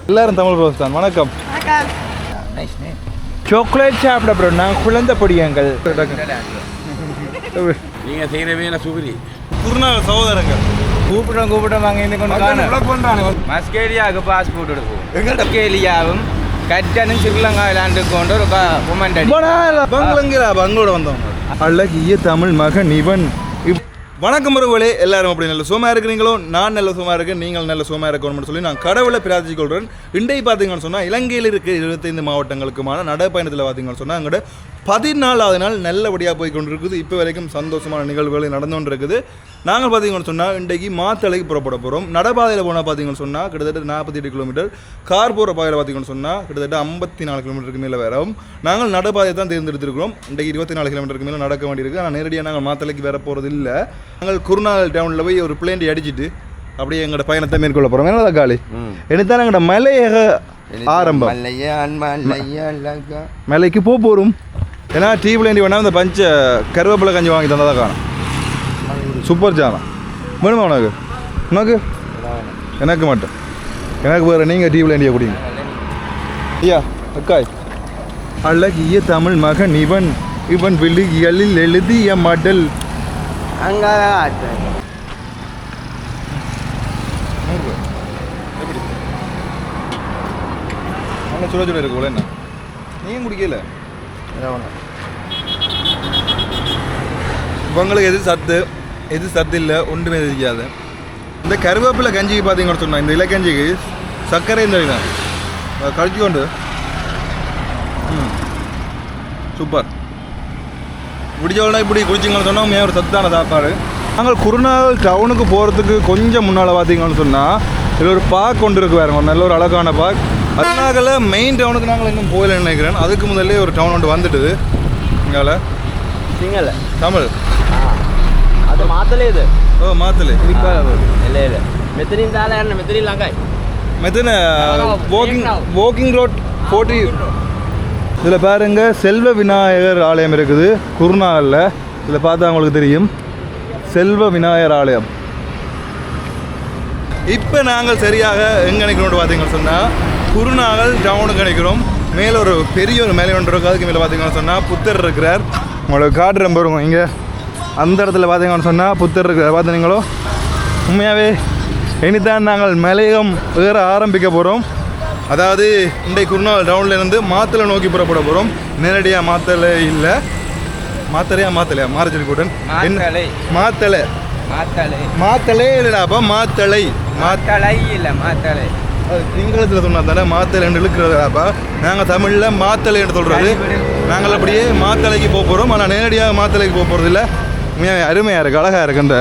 எல்லாரும் தமிழ் ரோஸ் தான். வணக்கம். சாக்லேட் சாப்பிட ப்ரோ. நான் குழந்தை பொடியங்கள். நீங்க செய்யறவே சுகுரி குருநாள் சகோதரங்கள் கூப்பிட்டோம் வாங்க இந்த கொண்டு மஸ்கேலியாவுக்கு பாஸ்போர்ட் எடுக்கும். மஸ்கேலியாவும் கட்டனும் ஸ்ரீலங்கா விளையாண்டு கொண்டு ஒரு கொமெண்ட் பங்களோட வந்தவங்க. அழகிய தமிழ் மகன் இவன். வணக்கம் உறவுகளே, எல்லாரும் அப்படி நல்ல சுகமாக இருக்கிறீங்களோ? நான் நல்ல சுகமாக இருக்கேன், நீங்கள் நல்ல சுகமாக இருக்கணும்னு சொல்லி நான் கடவுளை பிரார்த்திச்சு கொள்கிறேன். இன்றைக்கு பார்த்தீங்கன்னு சொன்னால் இலங்கையில் இருக்க 25 மாவட்டங்களுக்குமான நடைப்பயணத்தில் பார்த்தீங்கன்னு சொன்னால் அங்கோட 14வது நாள் நல்லபடியாக போய் கொண்டு இருக்குது. இப்போ வரைக்கும் சந்தோஷமான நிகழ்வுகள் நடந்து கொண்டு இருக்குது. நாங்கள் பார்த்தீங்கன்னு சொன்னால் இன்றைக்கு மாத்தளைக்கு புறப்பட போகிறோம். நடைபாதையில் போனால் பார்த்தீங்கன்னு சொன்னால் கிட்டத்தட்ட 48 கிலோமீட்டர், கார் போகிற பாதையில் பார்த்தீங்கன்னு சொன்னால் கிட்டத்தட்ட 54 கிலோமீட்டருக்கு மேலே வரும். நாங்கள் நடைபாதையை தான் தேர்ந்தெடுத்துருக்கிறோம். இன்றைக்கு 24 கிலோமீட்டருக்கு மேலே நடக்க வேண்டியிருக்கு. ஆனால் நேரடியாக நாங்கள் மாத்தளைக்கு வர போகிறது இல்லை. நாங்கள் குருநாள் டவுனில் போய் ஒரு பிளேண்டி அடிச்சுட்டு அப்படியே எங்களோட பயணத்தை மேற்கொள்ள போகிறோம். என்னதான் காலி என்னத்தான் எங்களோட மலையக ஆரம்பம் மலைக்கு போகிறோம். ஏன்னா டீ பிளேண்டி வேணால் இந்த பஞ்ச கருவேப்பிலை கஞ்சி வாங்கி தந்ததாக காணும். சூப்பர் ஜானம் வேணுமா உனக்கு? உனக்கு எனக்கு மட்டும், எனக்கு வேறு நீங்கள் டீ பிளேண்டியை குடிங்க. ஐயா அக்காய். அழகிய தமிழ் மகன் இவன், இவன் விழிகளில் எழுதிய மடல். அங்கே சுட சுட இருக்குல்ல, என்ன நீங்கள் குடிக்கல? உங்களுக்கு எது சத்து எது சத்து இல்லை ஒன்றுமே தெரியாது. இந்த கருவேப்பிலை கஞ்சிக்கு பார்த்தீங்கன்னு சொன்னால் இந்த இலக்கஞ்சிக்கு சர்க்கரை இந்த கழிச்சு கொண்டு சூப்பர் பிடிச்சவனா இப்படி குடிச்சிங்கன்னு சொன்னால் உண்மையாக ஒரு சத்தான சாப்பாடு. நாங்கள் குருநாள் டவுனுக்கு போகிறதுக்கு கொஞ்சம் முன்னால் பார்த்தீங்கன்னு சொன்னால் இதில் ஒரு பார்க் கொண்டு இருக்கு வேறு, ஒரு நல்ல ஒரு அழகான பார்க். அதனால மெயின் டவுனுக்கு நாங்கள் இன்னும் போகலன்னு நினைக்கிறேன். அதுக்கு முதல்ல ஒரு டவுன் ஒன்று வந்துட்டுது இங்கால சிங்கள தமிழ். அது மாத்தலே இது. ஓ மாத்தலே இல்லை இல்லை மெத்தனின் தானே என்ன மெத்தனின் லங்காய் மெத்தனை வாக்கிங் ரோட் 40. இதில் பாருங்க செல்வ விநாயகர் ஆலயம் இருக்குது குருநாளில். இதில் பார்த்தா அவங்களுக்கு தெரியும் செல்வ விநாயகர் ஆலயம். இப்போ நாங்கள் சரியாக எங்கே நினைக்கிறோம் பார்த்தீங்கன்னு சொன்னால் குருநாகல் டவுனுக்கு நினைக்கிறோம். மேலே ஒரு பெரிய ஒரு மேலே ஒன்று இருக்குது. அதுக்கு மேலே பார்த்தீங்கன்னு சொன்னால் புத்தர் இருக்கிறார். உங்களுக்கு காட்டு ரொம்ப இருக்கும் இங்கே அந்த இடத்துல பார்த்தீங்கன்னு சொன்னால் புத்தர் இருக்கிறார். பார்த்தீங்களோ உண்மையாகவே இனித்தான் நாங்கள் மலையகம் ஏற ஆரம்பிக்க போகிறோம். அதாவது இன்றைக்கு குருநாகல் டவுன்லேருந்து மாத்தலை நோக்கி புறப்பட போகிறோம். நேரடியாக மாத்தலை இல்லை, மாத்தலையா மாறச்சொல்லி போட்டேன். மாத்தலை மாத்தலை இல்லைடாப்பா, மாத்தலை இல்லை மாத்தலை சிங்களத்தில் சொன்னா தானே மாத்தலை என்று இழுக்கிறதாப்பா. நாங்கள் தமிழில் மாத்தலை என்று சொல்கிறது. நாங்கள் அப்படியே மாத்தலைக்கு போக போகிறோம். ஆனால் நேரடியாக மாத்தலைக்கு போக போகிறது இல்லை. உண்மையாக அருமையாக இருக்குது, அழகாக இருக்குது. இந்த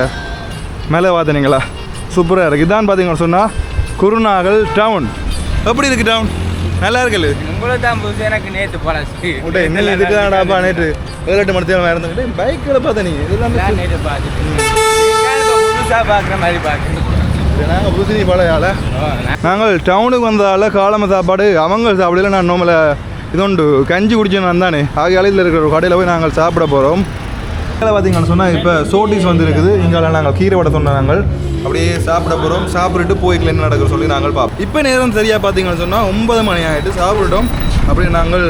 மேலே பார்த்தீங்களா சூப்பராக இருக்குது. இதான் பார்த்தீங்கன்னு சொன்னால் குருநாகல் டவுன். எப்படி இருக்குது டவுன்? நல்லா இருக்குல்ல? உங்களுக்கு தான் புதுசு, எனக்கு நேற்று போல என்ன இதுக்குதான்டாப்பா நேற்று 7-8 மணி நேரம் இருந்துக்கிட்டு பைக்கில் பார்த்தா நீங்கள் இதெல்லாம் நேற்று பார்த்துட்டு புதுசாக பார்க்குற மாதிரி பார்க்குறேன். நாங்கள் புதுசினி பழையால் நாங்கள் டவுனுக்கு வந்ததால் காலம சாப்பாடு அவங்க சாப்பிடல. நான் நோமலை இதொண்டு கஞ்சி குடிச்சேன் நான் தானே. ஆகிய அலையில் இருக்கிற ஒரு கடையில் போய் நாங்கள் சாப்பிட போகிறோம். இதில் பார்த்தீங்கன்னு சொன்னால் இப்போ சோட்டிஸ் வந்துருக்குது. இங்கால நாங்கள் கீரை வடை சொன்ன நாங்கள் அப்படியே சாப்பிட போகிறோம். சாப்பிட்டுட்டு போய்க்கல என்ன நடக்கிற சொல்லி நாங்கள் பார்ப்போம். இப்போ நேரம் சரியாக பார்த்தீங்கன்னு சொன்னால் 9 மணி ஆகிட்டு சாப்பிட்டுட்டோம். அப்படியே நாங்கள்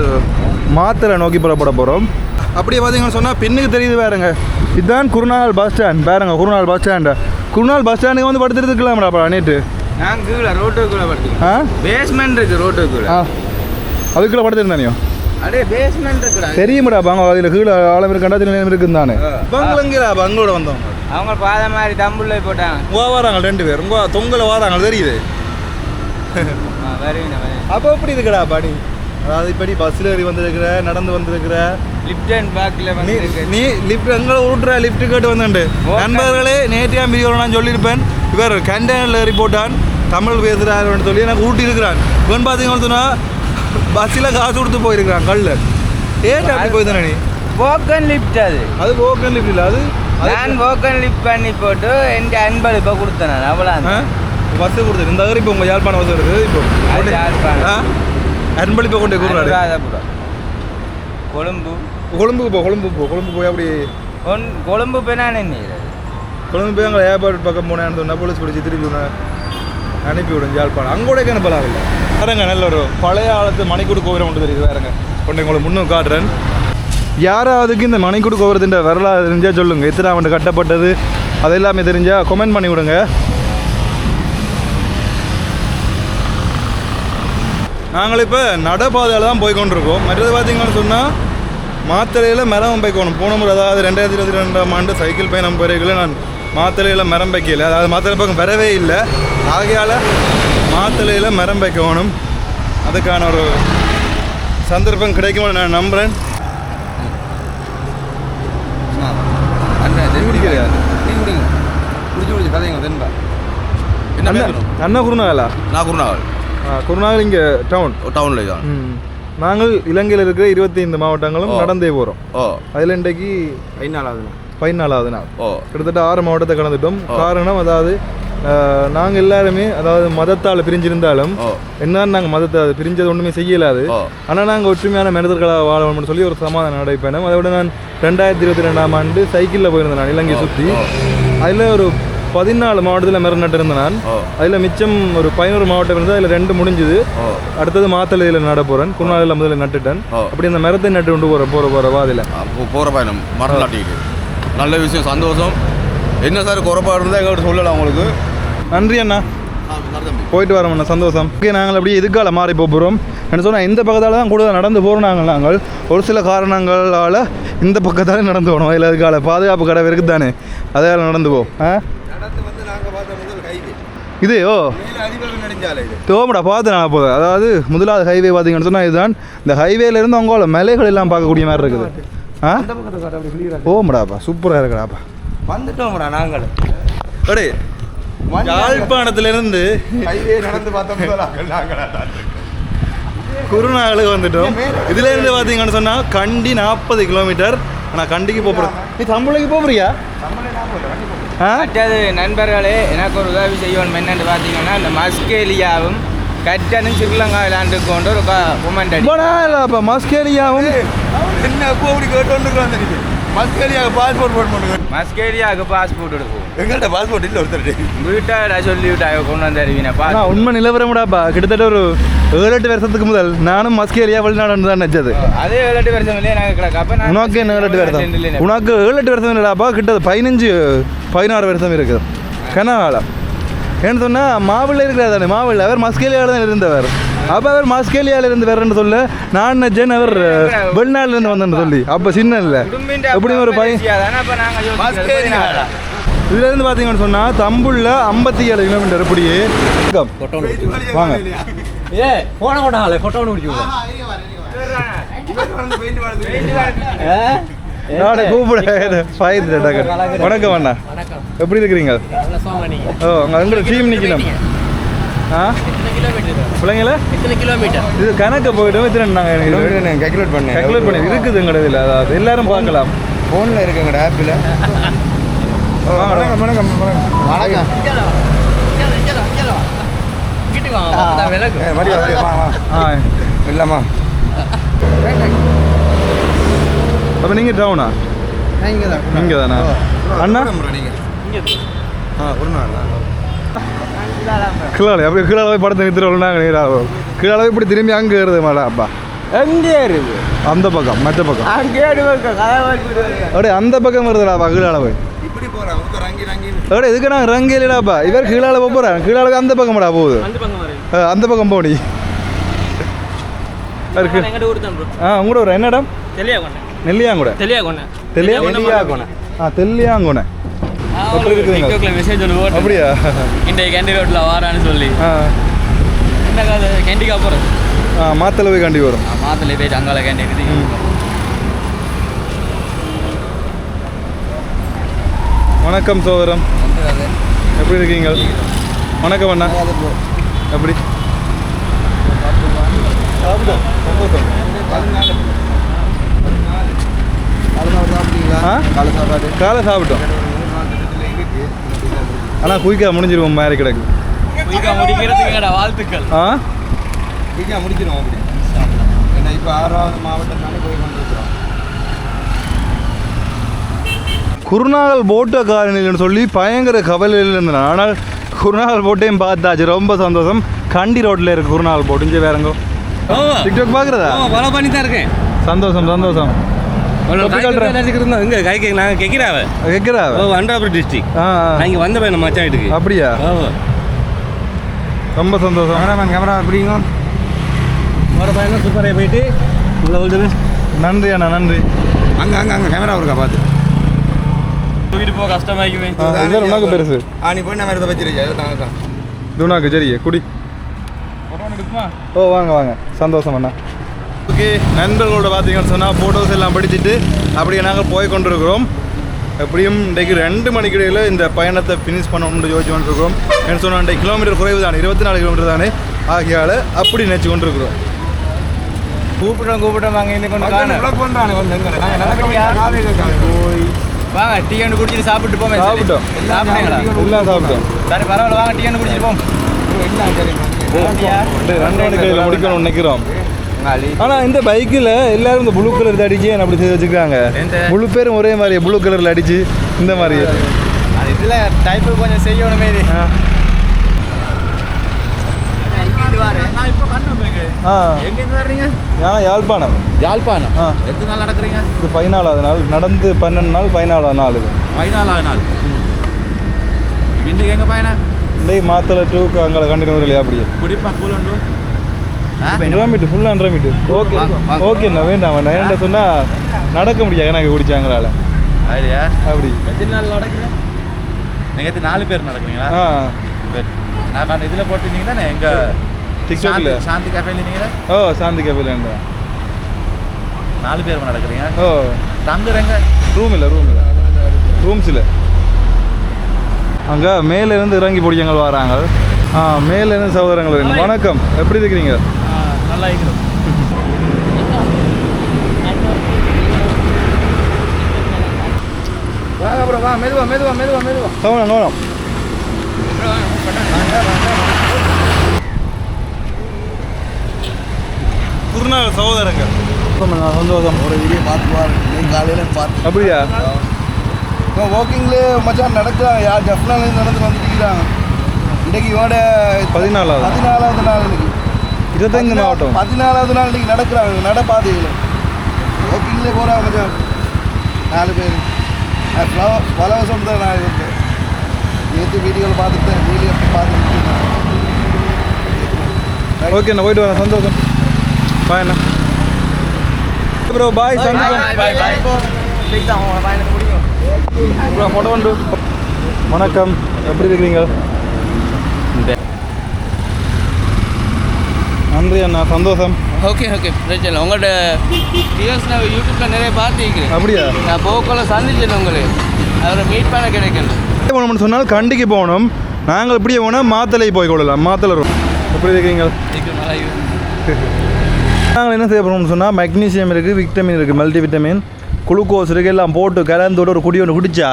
மாத்தலை நோக்கி புறப்பட போகிறோம். அப்படியே பார்த்தீங்கன்னு சொன்னால் பின்னுக்கு தெரியுது வேறுங்க, இதுதான் குருநாள் பஸ் ஸ்டாண்ட். பாருங்க குருநாள் பஸ் ஸ்டாண்டு. குருநாள் பஸ் ஸ்டாண்டுக்கு வந்து படுத்துட்டு இருக்கலாம்டா நேற்று. நான் கீழே ரோட்டுக்குள்ளே படுத்துக்கிறேன். பேஸ்மெண்ட் இருக்குது ரோட்டுக்குள்ளே, அதுக்குள்ளே படுத்துருந்தானியோ? அப்படியே பேஸ்மெண்ட் இருக்குடா. தெரியுமாடா பாங்க அதில் கீழே ஆழம் இருக்கா நிலையம் இருக்குன்னு தானே. பங்களங்கிற பங்களோட வந்தோம். அவங்க பாத மாதிரி தம்புள்ள போட்டாங்க. வராங்க 2 பேர் உங்க தொங்கல வராங்க தெரியுது. அப்போ எப்படி இருக்குடா பாடி? அதாவது இப்படி பஸ்ஸில் ஏறி வந்திருக்கிற, நடந்து வந்திருக்கிற, லிஃப்ட் அண்ட் பேக்கில் நீ லிஃப்ட் எங்களை விட்ற லிஃப்ட் கேட்டு வந்துண்டு. நண்பர்களே நேற்றையா மீதி நான் சொல்லியிருப்பேன். இவர் கண்டெய்னரில் ஏறி போட்டான், தமிழ் பேசுகிறாருன்னு சொல்லி எனக்கு ஊட்டி இருக்கிறான். இவன் பார்த்தீங்கன்னு சொன்னால் பஸ்ஸில் காசு கொடுத்து போயிருக்கிறான் கல்ல. ஏன் அப்படி போயிருந்தானே நீ? வோக்கன் லிஃப்ட் அது வோக்கன் லிஃப்ட் இல்லை, அது நான் வோக்கன் லிஃப்ட் பண்ணி போட்டு என் 50 இப்போ கொடுத்தேன். நான் அவ்வளோ பஸ்ஸு கொடுத்துரு. இந்த இப்போ உங்கள் யாழ்ப்பாணம் பஸ் இருக்குது. இப்போ யாழ்ப்பாணம் அன்பளிப்பை கொண்டு கூறுறாரு. கொழும்புக்கு போய் அப்படி கொழும்பு போய் நான் என்ன கொழும்பு போய் அங்கே ஏர்போர்ட் பக்கம் போனேன்னு சொன்னால் போலீஸ் பிடிச்சி திருப்பி அனுப்பி விடும் யாழ்ப்பாணம் அங்கோட அனுப்பலாம் இல்லை வேறங்க நல்ல ஒரு பழைய காலத்து மணிக்கூடு கோபுரம் ஒன்று தெரியுது வேறங்க கொண்டு உங்களுக்கு முன்னும் காட்டுறேன் யாராவதுக்கு இந்த மணிக்கூடு கோபுரத்தின் வரலாறு தெரிஞ்சால் சொல்லுங்கள் எத்தனை ஆண்டு கட்டப்பட்டது அது எல்லாமே தெரிஞ்சால் கமெண்ட் பண்ணி விடுங்க நாங்கள் இப்போ நடப்பாதையில் தான் போய் கொண்டிருக்கோம் மற்றது பார்த்தீங்கன்னு சொன்னால் மாத்தளையில் மரம் வைக்கணும் போன முறை அதாவது 2022ஆம் ஆண்டு சைக்கிள் பயணம் பிறகுல நான் மாத்தளையில் மரம் வைக்கல அதாவது மாத்தளை பக்கம் வரவே இல்லை ஆகையால் மாத்தளையில் மரம் வைக்கணும் அதுக்கான ஒரு சந்தர்ப்பம் கிடைக்கும்னு நான் நம்புகிறேன் அண்ணா குருநாகலா நான் குருநாகல் குருநாகல் இங்கே டவுனில் தான் நாங்கள் இலங்கையில் இருக்கிற 25 மாவட்டங்களும் நடந்தே போகிறோம் அதில் இன்றைக்கு 14வது நாள் கிட்டத்தட்ட 6 மாவட்டத்தை கடந்துட்டோம் காரணம் அதாவது நாங்கள் எல்லாருமே அதாவது மதத்தால் பிரிஞ்சிருந்தாலும் என்ன நாங்கள் மதத்தை பிரிஞ்சது ஒன்றுமே செய்யலாது ஆனால் நாங்கள் ஒற்றுமையான மனிதர்களாக வாழணும்னு சொல்லி ஒரு சமாதான நடைப்பயணம் அதை விட நான் 2022ஆம் ஆண்டு சைக்கிளில் போயிருந்தேன் நான் இலங்கை சுற்றி அதில் ஒரு 14 மாவட்டத்தில் மரம் நட்டிருந்தேன் நான் அதில் மிச்சம் ஒரு 11 மாவட்டம் இருந்தால் அதில் 2 முடிஞ்சுது அடுத்தது மாத்தளையில் நட போகிறேன் குருநாளில் முதல்ல நட்டுட்டேன் அப்படி அந்த மரத்தை நட்டு கொண்டு போகிற வாதில் போகிற பயணம் மரம் நட்டிக்கிட்டு நல்ல விஷயம் சந்தோஷம் என்ன சார் குறைபாடு இருந்தால் எங்கள்கிட்ட சொல்லலாம் உங்களுக்கு நன்றி அண்ணா போயிட்டு வரோம் அண்ணா சந்தோஷம் ஓகே நாங்கள் அப்படியே எதுக்கால மாறி போகிறோம் என்ன சொன்னால் இந்த பக்கத்தால் தான் கூட நடந்து போகிறோம் நாங்கள் ஒரு சில காரணங்களால் இந்த பக்கத்தாலே நடந்து போகணும் அதில் அதுக்கால பாதுகாப்பு கடை இருக்குது தானே அதால் நடந்து போ இது தோமடா பார்த்து நான் போதும் அதாவது முதலாவது ஹைவே பார்த்தீங்கன்னு சொன்னால் இதுதான் இந்த ஹைவேலேருந்து அவங்கள மலைகள் எல்லாம் பார்க்கக்கூடிய மாதிரி இருக்குது ஓமடாப்பா சூப்பராக இருக்கடாப்பா வந்துட்டோம்டா நாங்கள் அடே யாழ்ப்பாணத்திலிருந்து குருநாகலுக்கு வந்துட்டோம் இதுலேருந்து பார்த்தீங்கன்னு சொன்னால் கண்டி 40 கிலோமீட்டர் ஆனால் கண்டிக்கு போகிறேன் நீ தம்பளைக்கு போகிறியா மற்றது நண்பர்களே எனக்கு ஒரு உதவி செய்யணும் என்னென்னு பார்த்தீங்கன்னா இந்த மஸ்கேலியாவும் கட்டனும் ஸ்ரீலங்கா விளையாண்டு கொண்டு ஒரு கொமெண்ட் இல்லைப்பா மஸ்கேலியாவும் என்ன எப்போ அப்படி கேட்டு மஸ்கேலியாவுக்கு பாஸ்போர்ட் போட்டு பண்ணுங்க மஸ்கேலியாவுக்கு பாஸ்போர்ட் எடுக்கும் எங்கள்கிட்ட பாஸ்போர்ட் இல்லை ஒருத்தர் வீட்டை சொல்லிவிட்டா கொண்டு வந்து அறிவினா உண்மை நிலவரமுடாப்பா கிட்டத்தட்ட ஒரு 7-8 வருஷத்துக்கு முதல் நானும் மஸ்கேலியா வெளிநாடு தான் நினச்சது அதே 7-8 வருஷம் இல்லையே நாங்கள் கிடக்கு உனக்கு என்ன 7-8 வருஷம் உனக்கு 7-8 வருஷம் இல்லைடாப்பா கிட்ட 15-16 வருஷம் இருக்குது கனகாலம் ஏன்னு சொன்னால் மாவிள்ள இருக்கிறார் தானே மாவிள்ள அவர் மஸ்கேலியாவில் தான் இருந்தவர் அப்போ அவர் மஸ்கேலியாவில் இருந்து வரேன்னு சொல்ல நான் நினச்சேன் அவர் வெளிநாட்டிலேருந்து வந்தேன்னு சொல்லி அப்போ சின்ன இல்லை எப்படி ஒரு பையன் இதுலேருந்து பார்த்தீங்கன்னு சொன்னால் தம்புள்ள 57 கிலோமீட்டர் இப்படியே வாங்க வணக்கம் அண்ணா எப்படி இருக்கிறீங்க ஓ அங்கே டீம் நிற்கணும் பிள்ளைங்கள இது கணக்கு போய்ட்டு இத்தனை நாங்கள் கேல்குலேட் பண்ணி இருக்குது எங்கட இதில் அதாவது எல்லாரும் பார்க்கலாம் ஃபோனில் இருக்குங்கட ஆப்பில் வணக்கம் இல்லைம்மா அப்போ நீங்கள் டவுனா இங்கே தானா அண்ணா கீழே அப்படி கீழே போய் படத்தை நிறுத்துறோம்னா கீழே இப்படி திரும்பி அங்கே ஏறுது மாடா அப்பா எங்கே இருக்கு அந்த பக்கம் மற்ற பக்கம் அங்கே அப்படியே அந்த பக்கம் வருதுடாப்பா கீழே போய் அப்படியே இதுக்கு நான் ரங்கே இல்லைடாப்பா இவர் கீழே போகிறேன் கீழே அந்த பக்கம்டா போகுது அந்த பக்கம் போனி உங்களோட ஒரு என்ன இடம் நெல்லியாங்குடை தெல்லியாங்குடை தெல்லியாங்குடை எப்படி இருக்குதுங்க மெசேஜ் ஒன்று அப்படியா இன்றைய கேண்டி ரோட்டில் வாரான்னு சொல்லி என்ன காது கேண்டிக்கா போகிறோம் மாத்தளை போய் காண்டி வரும் மாத்தளை போய் அங்கால கேண்டி இருக்குது வணக்கம் சோதரம் எப்படி இருக்கீங்க வணக்கம் அண்ணா எப்படி காலை சாப்பிட்டோம் ஆனால் குயிக்காக முடிஞ்சிருவோம் மாதிரி கிடக்கு வாழ்த்துக்கள் குயிக்காக முடிச்சிடுவோம் அப்படி ஏன்னா இப்போ 6வது மாவட்டத்தானே போய் கொண்டிருக்கிறோம் குருநாகல் போட்ட காலனில்னு சொல்லி பயங்கர கவலையில் இருந்தேன் ஆனால் குருநாள் போட்டையும் பார்த்தாச்சு, ரொம்ப சந்தோஷம். கண்டி ரோட்டில் இருக்குது குருநாள் போட்டு. இங்கே வேறங்கோ டிக்டாக் பார்க்குறதா? ஃபாலோ பண்ணி தான் இருக்கேன். சந்தோஷம் சந்தோஷம். இங்கே கைக்கு நாங்கள் கேட்குறாவே கேட்குறாவே அண்டாபுரம் டிஸ்ட்ரிக்ட். ஆ நான் இங்கே வந்த பையன் மச்சான் வீட்டுக்கு. அப்படியா? ரொம்ப சந்தோஷம். கேமரா எப்படிங்க வர பையன் சூப்பராக போயிட்டு நன்றி அண்ணா, நன்றி. அங்கே கேமரா இருக்கா பார்த்து தூக்கிட்டு போக கஷ்டமாக்குமே. இதெல்லாம் உனக்கு பெருசு. நீ போய் நான் எடுத்து வச்சிருக்கேன். துனாக்கு சரியே குடி. ஓ வாங்க வாங்க, சந்தோஷம் அண்ணா. ஓகே, நண்பர்களோட பார்த்தீங்கன்னு சொன்னால் ஃபோட்டோஸ் எல்லாம் படிச்சுட்டு அப்படியே நாங்கள் போய் கொண்டிருக்கிறோம். எப்படியும் இன்றைக்கு 2 மணிக்கு இடையில் இந்த பயணத்தை ஃபினிஷ் பண்ணணும்னு யோசிச்சு கொண்டிருக்கிறோம். என்ன சொன்னால் இன்றைக்கு கிலோமீட்டர் குறைவு தானே, 24 கிலோமீட்டர் தானே ஆகியால் அப்படி நினச்சி கொண்டிருக்கிறோம். கூப்பிட்டோம் வாங்க இந்த கொண்டு வாங்க டீ ஒன்று குடிச்சிட்டு சாப்பிட்டு போமே. சாப்பிட்டோம் சாப்பிட்டீங்களா? எல்லாம் சாப்பிட்டோம். சரி பரவாயில்ல, வாங்க டீ ஒன்று குடிச்சிட்டு போம். 2 மணிக்கு முடிக்கணும்னு நினைக்கிறோம். ஆனால் இந்த பைக்கில் எல்லாரும் இந்த ப்ளூ கலர் அடிச்சு அப்படி செய்து வச்சுக்கிறாங்க. முழு பேரும் ஒரே மாதிரி ப்ளூ கலரில் அடிச்சு இந்த மாதிரி இதில் டைப்பு கொஞ்சம் செய்யணும் மாரி. எங்கேருந்து வர்றீங்க? யாழ்ப்பாணம். யாழ்ப்பாணம். எத்தனை நாள் நடக்கிறீங்க? இது 14வது நாள், நடந்து 12 நாள், 14வது நாள். இது 14வது நாள். இன்றைக்கு எங்கே பயணம்? இன்றைக்கு மாத்தலை டூ அங்கே கண்டினியூ இல்லையா? அப்படியே குடிப்பா கூலண்டு மீட்டு ஃபுல்லாக 1.5 மீட்டு. ஓகே ஓகேண்ணா, வேண்டாம் வேண்டாம். ஏன்டா சொன்னால் நடக்க முடியாது எனக்கு குடிச்சாங்களால. ஐடியா அப்படி எத்தனை நாள் நடக்கிறேன்? நீங்கள் 4 பேர் நடக்கிறீங்களா? நான் இதில் போட்டுருந்தீங்க தானே எங்கள் டிக்டாக்ல சாந்தி கேஃபேல நீங்களா? ஓ சாந்தி கேஃபேல 4 பேர் நடக்கிறீங்க. ஓ தங்குறேங்க ரூம் இல்லை ரூம்ஸ் இல்லை. அங்கே மேலேருந்து இறங்கி பிடிச்சவங்க வராங்க. மேலேருந்து சகோதரங்கள் வரீங்க. வணக்கம், எப்படி இருக்கிறீங்க? நல்லா இருக்கிறோம். வாங்க அப்புறம் வா, மெதுவா கவனம். குருநாள் சகோதரங்கள் சந்தோஷம். ஒரு வீடியோ பார்த்துவார் காலையில் பார்த்து. அப்படியா? வாக்கிங்லேயே மச்சான் நடக்கிறாங்க. யார் ஜப்னாலேருந்து நடந்து வந்துருக்கிறாங்க. இன்றைக்கு இவனோட 14வது நாள். இன்னைக்கு 25 மாவட்டம் 14வது நாள் இன்றைக்கி நடக்கிறாங்க. நடப்பாதையில் வாக்கிங்லேயே போகிறாங்க மச்சான் 4 பேர். பல வருஷம் தான் நான் இருக்கேன். நேற்று வீடியோவில் பார்த்துட்டேன். வீடியோ பார்த்துட்டு ஓகேண்ணா, போயிட்டு வரேன். சந்தோஷம். பாய் அண்ணா. Bro bye. ஃபோட்டோ உண்டு. வணக்கம், எப்படி இருக்கிறீங்க? நன்றி அண்ணா, சந்தோஷம். ஓகே பிரச்சனை இல்லை. உங்கள்கிட்ட வியூஸ் நான் யூடியூப்பில் நிறைய பார்த்துக்கிறேன். அப்படியா? நான் போக்குள்ள சந்திச்சேன் உங்களுக்கு. அவரை மீட் பண்ண கிடைக்கல. போகணும்னு சொன்னால் கண்டிக்கு போகணும். நாங்கள் இப்படியே போனால் மாத்தலை போய் கொள்ளலாம். மாத்தலை ரூம். எப்படி இருக்கிறீங்க? நாங்கள் என்ன செய்ய போகிறோம்னு சொன்னால் மெக்னீசியம் இருக்குது, விட்டமின் இருக்குது, மல்டி விட்டமின், குளுக்கோஸ் இருக்குது, எல்லாம் போட்டு கலந்தோட ஒரு குடி ஒன்று குடித்தா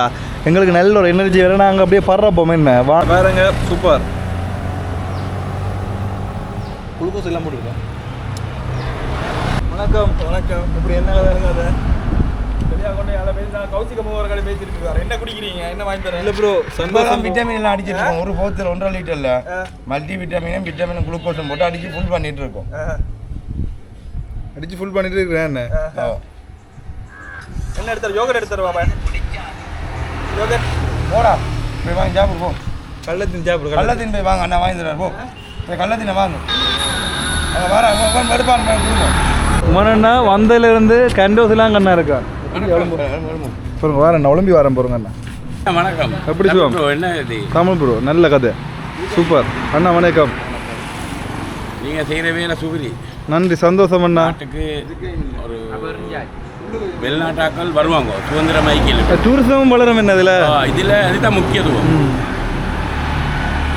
எங்களுக்கு நல்ல ஒரு எனர்ஜி வேறு. நாங்கள் அப்படியே படுறப்போம். என்ன வேறுங்க, சூப்பர். குளுக்கோஸ் எல்லாம் போட்டுருக்கோம். வணக்கம். இப்படி என்ன வேறுங்க? அதை என்ன குடிக்கிறீங்க? என்ன வாங்கி தரேன்? இல்லை ப்ரோ, சந்தோஷம். விட்டமின் எல்லாம் அடிச்சிட்டு இருக்கோம். ஒரு போத்தில் 1.5 லிட்டரில் மல்டி விட்டமினும் குளுக்கோஸும் போட்டு அடிச்சு ஃபுல் பண்ணிட்டு இருக்கோம். அடிச்சு ஃபுல் பண்ணிட்டு இருக்கிறேன். என்ன எடுத்தாரு? யோகட் எடுத்தாரு பாப்பா. யோகட் போடா போய் வாங்கி சாப்பிடு போ. கள்ளத்தின் சாப்பிடு. கள்ளத்தின் போய் வாங்க, அண்ணா வாங்கி தர்றாரு. போ போய் கள்ளத்தினை வாங்க. அங்கே வர எடுப்பான் கொடுங்க. உமனண்ணா வந்ததுலேருந்து கண்டோஸ்லாம் கண்ணா இருக்கா. பாருங்க வரேன், ஒலிம்பி வரேன் பாருங்க அண்ணா. வணக்கம். எப்படி சிவம்? என்ன இது தமிழ் ப்ரோ, நல்ல கதை, சூப்பர் அண்ணா. வணக்கம். நீங்கள் செய்கிற வேலை சுகுரி. நன்றி, சந்தோஷம் அண்ணா. நாட்டுக்கு ஒரு வெளிநாட்டாக்கள் வருவாங்க சுதந்திர மைக்கில். டூரிசமும் வளரும் என்ன இதில். இதில் அதுதான் முக்கியத்துவம்.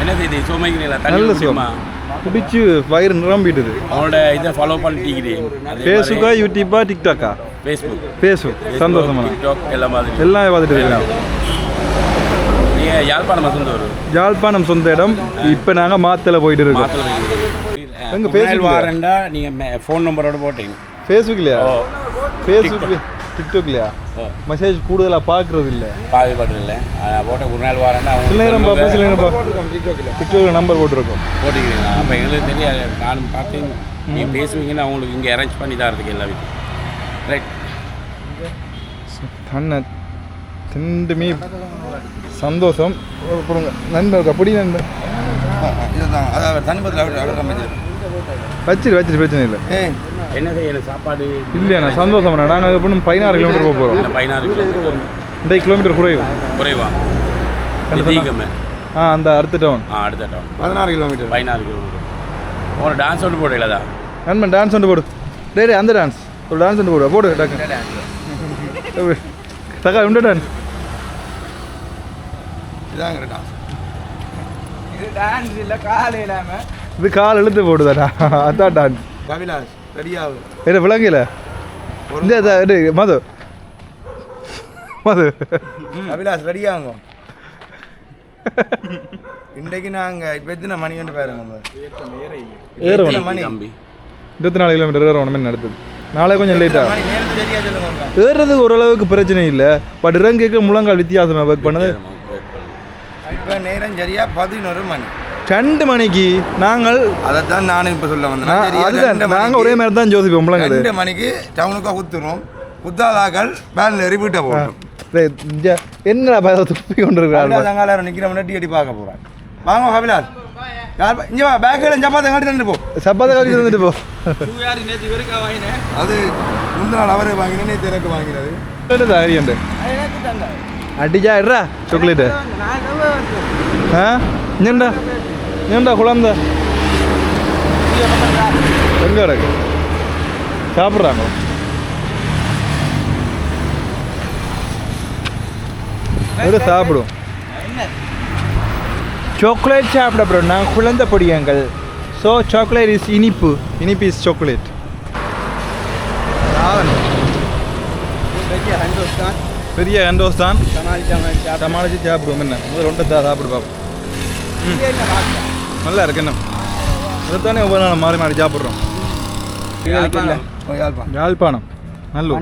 என்ன செய்யுது? சோமைக்கிறீங்களா? நல்ல சுகம் குடிச்சு வயிறு நிரம்பிட்டுது. அவனோட இதை ஃபாலோ பண்ணிக்கிறேன். ஃபேஸ்புக்கா, யூடியூப்பா, டிக்டாக்கா? ஃபேஸ்புக். சந்தோஷம் டிக்டாக் எல்லாம் மாதிரி எல்லாம் பார்த்துட்டு இருக்கேன். நீங்கள் யாழ்ப்பாணம் சொந்த ஊர்? யாழ்ப்பாணம் சொந்த இடம். இப்போ நாங்கள் மாத்தலை போயிட்டு இருக்கோம். எங்கள் ஃபேஸ்புக் வாரண்டா நீங்கள் ஃபோன் நம்பரோட போட்டீங்க. ஃபேஸ்புக் இல்லையா? ஃபேஸ்புக் டிக்டாக்லையா ஓ. மெசேஜ் கூடுதலாக பார்க்குறது இல்லை பாதிப்பட்டு போட்ட ஒரு நாள் வாரேன்னா சில நேரம் பார்ப்போம் சில நேரம் பார்ப்போம் டிக்டாக்ல நம்பர் போட்டிருக்கோம் போட்டிக்கிறீங்களா அப்போ எங்களுக்கு தெரியாது நானும் பார்த்தேன் நீங்கள் பேசுவீங்கன்னு அவங்களுக்கு இங்கே அரேஞ்ச் பண்ணி தரதுக்கு எல்லா வீட்டும் ரைட் தன்னை ரெண்டுமே சந்தோஷம் கொடுங்க நண்பர் அப்படி நண்பர் இதுதான் அதாவது தனிப்பத்தில் அவர் வச்சிரு பிரச்சனை இல்லை என்னது எனக்கு சாப்பாடு இல்லையா சந்தோஷம் நாங்கள் எப்படின்னு 16 கிலோமீட்டர் போக போகிறோம் 16 கிலோமீட்டர் 2 கிலோமீட்டர் குறைவு குறைவா தீகமே அந்த அடுத்த டவுன் அடுத்த டவுன் 16 கிலோமீட்டர் 16 கிலோமீட்டர் ஒரு டான்ஸ் ஒன்று போடுறீங்களா நண்பன் டான்ஸ் ஒன்று போடு டேய் அந்த டான்ஸ் ஒரு டான்ஸ் ஒன்று போடு போடு டக்கு தக்கா உண்டு டான்ஸ் இதாங்கிற டான்ஸ் இது டான்ஸ் இல்லை கால் இல்லாமல் இது கால் இழுத்து போடுதாடா அதான் டான்ஸ் கவிலாஸ் ரெடியாகும் என்ன விளங்கல இந்த மது மது கவிலாஸ் ரெடியாகும் இன்றைக்கு நாங்கள் இப்போ எத்தனை மணிக்கு பாருங்க ஏறுவோம் மணி தம்பி 24 கிலோமீட்டர் ஏறணும் நடத்துது நாளை கொஞ்சம் லேட்டா மணி நேரத்து சரியா சொல்லுங்க ஏறுறதுக்கு ஓரளவுக்கு பிரச்சனை இல்லை பட் இறங்கிக்க முழங்கால் வித்தியாசமாக ஒர்க் பண்ணது இப்போ நேரம் சரியா 11 மணி 2 மணிக்கு நாங்கள் அதைத்தான் நானும் இப்போ சொல்ல அதுதான் நாங்கள் ஒரே மாதிரி தான் யோசிப்போம் முழங்கால் 2 மணிக்கு டவுனுக்காக குத்துறோம் குத்தாதாக்கள் வேனில் ரிப்பீட்டை போட்டோம் என்னடா பயத்தை துப்பி கொண்டு இருக்கிறாங்க சங்காலம் நிற்கிற முன்னாடி அடி பார்க்க போகிறேன் வாங்க கபிலாஸ் இங்கே வா பேக்கில் சப்பாத்தி காட்டி தந்துட்டு போ சப்பாத்தை காட்டி வந்துட்டு போ அது முந்தின நாள் அவரே வாங்கினே திறக்கு வாங்கினது தைரியண்டு அடிச்சா இட்ரா சாக்லேட்டு ஆ ஏண்டா ஏண்டா குழந்த எங்க கிடக்கு சாப்பிட்றாங்க சாப்பிடும் சாக்லேட் சாப்பிட ப்ரோ நான் குழந்தை பொடியங்கள் ஸோ சாக்லேட் இஸ் இனிப்பு இனிப்பு இஸ் சாக்லேட் பெரிய ஹண்டோஸ் தான் சமாளிச்சு சாப்பிடுவோம் என்ன முதல் ஒன்றை சாப்பிடு பார்ப்போம் நல்லா இருக்கு என்ன அதுதானே ஒவ்வொரு நாள் மாறி மாறி சாப்பிட்றோம் யாழ்ப்பாணம் நல்லூர்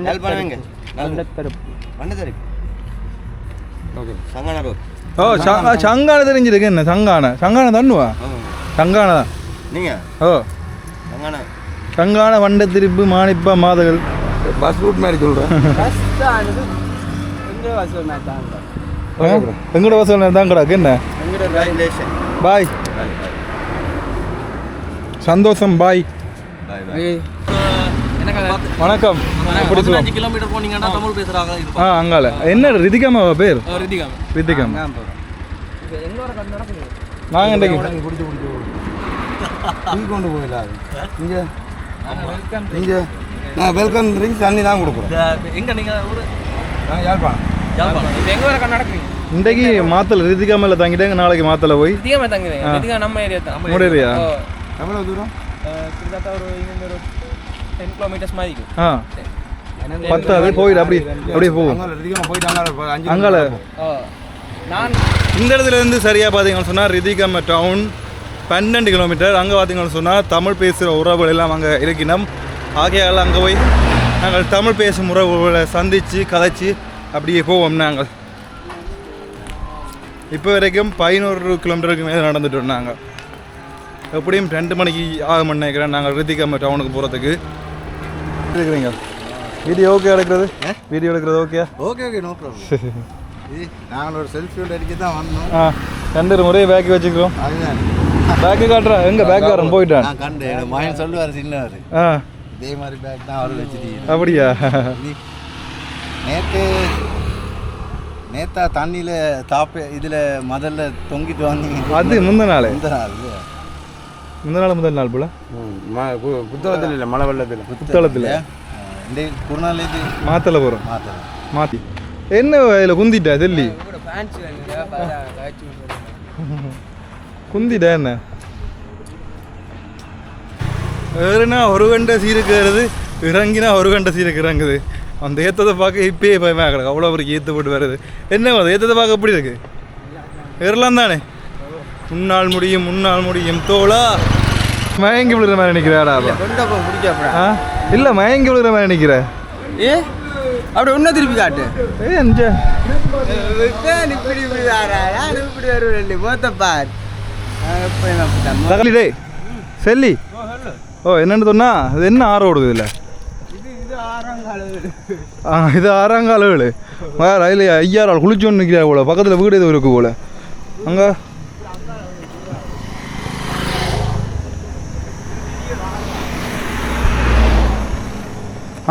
ஓ சங்கான தெரிஞ்சிருக்கு என்ன சங்கான தண்ணுவா சங்கான தான் நீங்கள் ஓ சங்கான வண்ட திருப்பு மாணிப்பா மாதகள் பஸ் ரூட் மாதிரி சொல்கிறேன் எங்கட வசூல் தான் கிடக்கு என்ன பாய் சந்தோஷம் பாய் வணக்கம் எப்படி சொல்லுவோம் 5 கிலோமீட்டர் போனீங்கன்னா தமிழ் பேசுறாங்க அங்கால என்ன ரிதிகாமா பேர் ரிதிகாம் நாங்கள் இன்றைக்கு டீ கொண்டு போயிடலாம் இங்கே இங்கே நான் வெல்கம் ட்ரிங்க்ஸ் தண்ணி தான் கொடுக்குறோம் எங்க நீங்க ஊரு நாங்கள் யாழ்ப்பாணம் இப்போ எங்க வர நடக்குறீங்க இன்றைக்கு மாத்தல ரிதிகா மேலே தங்கிட்டாங்க நாளைக்கு மாத்தல போய் அதிகமா தங்குறீங்க அதிகமா நம்ம ஏரியா தான் உங்களோட ஏரியா எவ்வளோ தூரம் கிட்டத்தட்ட ஒரு இங்க ஒரு 10 கிலோமீட்டர்ஸ் மாதிரி இருக்கும் ஆ 10 போயிடு அப்படியே போகும் அங்கே அதிகமாக போயிட்டு அங்கே அங்கால நான் இந்த இடத்துல இருந்து சரியாக பார்த்தீங்கன்னு சொன்னால் ரிதிகம் டவுன் 12 கிலோமீட்டர் அங்கே பார்த்தீங்கன்னு சொன்னால் தமிழ் பேசுகிற உறவுகள் எல்லாம் அங்கே இருக்கினோம் ஆகையால் அங்கே போய் நாங்கள் தமிழ் பேசும் உறவுகளை சந்தித்து கதைச்சி அப்படியே போவோம் நாங்கள் இப்போ வரைக்கும் 11 கிலோமீட்டருக்கு மேலே நடந்துட்டு இருந்தாங்க எப்படியும் 2 மணிக்கு ஆகும்னு நினைக்கிறேன் நாங்கள் ரிதிகம் டவுனுக்கு போகிறதுக்கு இருக்கிறீங்க வீடியோ ஓகே எடுக்கிறது வீடியோ எடுக்கிறது ஓகே ஓகே நோ ப்ராப்ளம் நாங்கள் ஒரு செல்ஃபியோட அடிக்க தான் வந்தோம் ஆ 2 முறையே பேக்கு வச்சுக்கிறோம் அதுதான் பேக்கு காட்டுறேன் எங்கே பேக்காரன் போயிட்டான் நான் கண்டேன் மகன் சொல்லுவார் சின்னவர் ஆ இதே மாதிரி பேக் தான் அவர் வச்சுட்டீங்க அப்படியா நேத்தா தண்ணியில் தாப்ப இதில் முதல்ல தொங்கிட்டு வந்தீங்க அது முந்தின நாள் இந்த நாள் முதல் நாள் போல புத்தகத்தில் இல்லை மழை வெள்ளத்தில் புத்தளத்தில் இந்த குருநாள் இது மாத்தலை போகிறோம் மாத்திரம் மாற்றி என்ன இதில் குந்திட்டா தெல்லி குந்திட்டா என்ன ஏறுனா ஒரு கண்டை சீருக்கிறது இறங்கினா ஒரு கண்டை சீருக்கு இறங்குது அந்த ஏற்றத்தை பார்க்க இப்பயே பயமாக கிடக்கு அவ்வளோ ஒரு ஏற்ற போட்டு வருது என்ன அது ஏற்றத்தை பார்க்க எப்படி இருக்கு ஏறலாம் தானே முன்னால் முடியும் தோளா மயங்கி விழுற மாதிரி நினைக்கிறாடா இல்லை மயங்கி விழுற மாதிரி நினைக்கிற அப்படி ஒன்றும் திருப்பி காட்டு எந்த இப்படி இப்படி வாராடா இப்படி வருவேன் மொத்தப்பார் தகலி டே செல்லி ஓ என்னென்னு சொன்னா இது என்ன ஆற ஓடுது இல்லை இது ஆறாங்கால வீடு வேறு அதில் ஐயாறு ஆள் குளிச்சு ஒன்று நிற்கிறா போல பக்கத்தில் வீடு எதுவும் இருக்கு போல அங்கே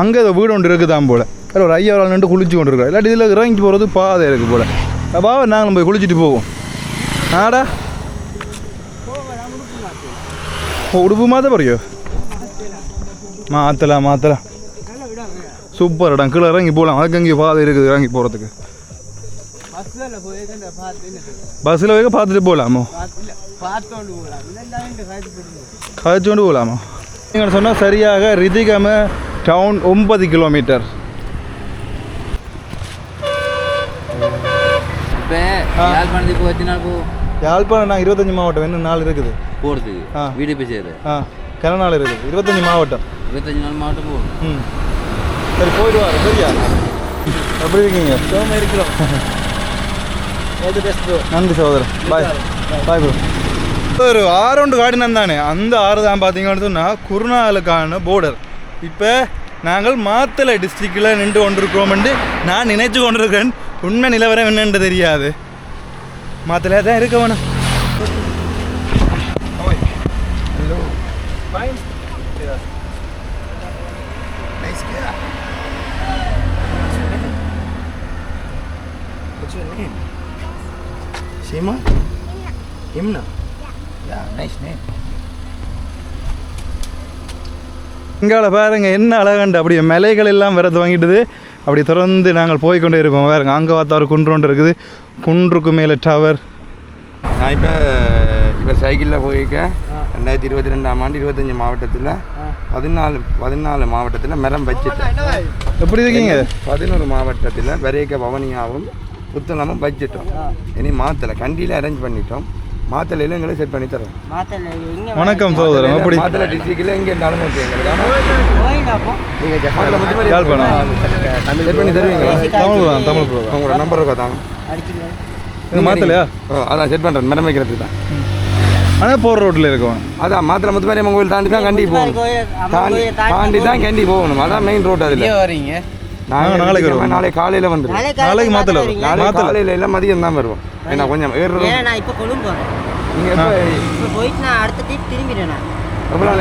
அங்கே ஏதோ வீடு ஒன்று இருக்குதான் போல வேறு ஒரு ஐயாறு ஆள் நின்று குளிச்சு கொண்டு இருக்கா இல்லாட்டி இதில் இறங்கி போகிறது பாதை இருக்குது போல பாவா நாங்கள் போய் குளிச்சுட்டு போவோம் ஆடா உடுப்பு மாற்ற போறியோ மாற்றலாம் சூப்பர் இடம் கீழே இறங்கி போகலாம் அதுக்கு அங்கே பாதை இருக்குது இறங்கி போகிறதுக்கு பஸ்ஸில் போய் பார்த்துட்டு போகலாமோ கழிச்சோண்டு போகலாமோ நீங்கள் சொன்னால் சரியாக ரிதிகம டவுன் 9 கிலோமீட்டர் யாழ்ப்பாணத்துக்கு எத்தனை நாள் போகும் யாழ்ப்பாணம் நான் 25 மாவட்டம் இன்னும் நாள் இருக்குது போகிறதுக்கு வீடு போய் சேரு கிண நாள் இருக்குது 25 மாவட்டம் 25 நாள் மாவட்டம் போகும் ம் சரி போயிடுவார் சரியா எப்படி இருக்கீங்க இருக்கிறோம் நன்றி சகோதரன் பாய் பாய் ப்ரோ ஒரு ஆறு ஒன்று காடினம் தானே அந்த ஆறு தான் பார்த்தீங்கன்னு சொன்னால் குருநாகலுக்கான போர்டர் இப்போ நாங்கள் மாத்தளை டிஸ்ட்ரிக்டில் நின்று கொண்டிருக்கிறோம்னு நான் நினைச்சு கொண்டிருக்கேன் உண்மை நிலவரம் என்னென்று தெரியாது மாத்தளையாக தான் இருக்க வேணும் ஹலோ பாய் Shima? Himna? Yeah, nice name. இங்கால பாருங்க என்ன அழகாண்டு அப்படியே மலைகள் எல்லாம் வரது வாங்கிட்டுது அப்படி தொடர்ந்து நாங்கள் போய்கொண்டே இருப்போம் பாருங்க அங்கே பார்த்தா ஒரு குன்று ஒன்று இருக்குது குன்றுக்கு மேலே டவர் நான் இப்போ இவர் சைக்கிளில் போயிருக்கேன் 2022ஆம் ஆண்டு 25 மாவட்டத்தில் 14 மாவட்டத்தில் மரம் வச்சுட்டேன் எப்படி இருக்கீங்க 11 மாவட்டத்தில் வரைக்க பவனியாவும் புத்தளமும் வச்சுட்டோம் இனி மாத்தலை கண்டியில் அரேஞ்ச் பண்ணிட்டோம் மாத்தலையில் எங்களை செட் பண்ணி தரோம் வணக்கம் சகோதரன் எப்படி மாத்தலை டிஸ்ட்ரிக்டில் எங்கே இருந்தாலும் செட் பண்ணி தருவீங்களா தமிழ் உங்களோட நம்பர் இருக்கா தாங்க மாத்தலையா அதான் செட் பண்ணுறேன் மரம் வைக்கிறதுக்கு தான் ஆனால் போகிற ரோட்டில் இருக்கோம் அதான் மாத்திரை முத்துமாரியம்மன் கோயில் தாண்டி தான் கண்டி போகணும் தாண்டி தான் கண்டி போகணும் அதான் மெயின் ரோட் அதில் வரீங்க நாங்கள் நாளைக்கு வருவோம் நாளைக்கு காலையில் வந்துடுவோம் நாளைக்கு மாத்தலை நாளைக்கு காலையில் எல்லாம் மதியம் தான் வருவோம் ஏன்னா கொஞ்சம் ஏறுறோம் நான் இப்போ கொழும்பு போகிறேன் நீங்கள் இப்போ போயிட்டு நான் அடுத்த டீப் திரும்பிடுறேன் நான் எவ்வளோ